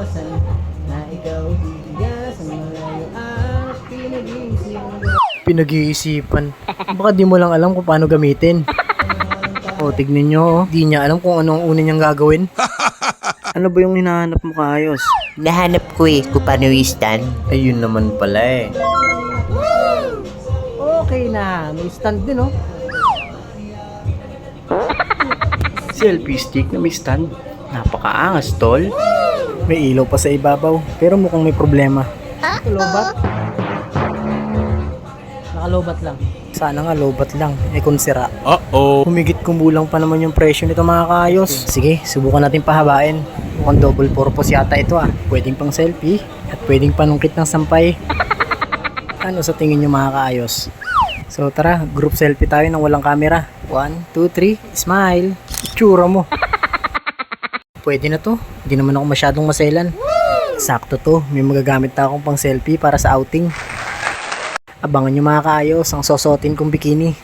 iwasan na ikaw titigas ang malayo at pinag-iisipan. Baka di mo lang alam kung paano gamitin. O, tignan nyo, oh. Di niya alam kung anong una niyang gagawin. Ano ba yung hinahanap mo, Kaayos? Nahanap ko kung paano i-stand. Ayun naman pala eh. Okay na, may stand din oh. Selfie stick na may stand. Napakaangas, tol. May ilaw pa sa ibabaw, pero mukhang may problema. Lobat? Nakalobat lang. Sana nga lobat lang, kung sira. Humigit kumulang pa naman yung presyo nito, mga Kaayos. Sige, subukan natin pahabain. Mukhang double purpose yata ito ah. Pwedeng pang selfie at pwedeng panungkit ng sampay. Ano sa tingin nyo, mga Kaayos? So tara, group selfie tayo ng walang camera. 1, 2, 3, smile. Itsura mo. Pwede na to, hindi naman ako masyadong maselan. Sakto to, may magagamit na akong pang selfie para sa outing. Abangan nyo, mga Kaayos, ang sosotin kong bikini.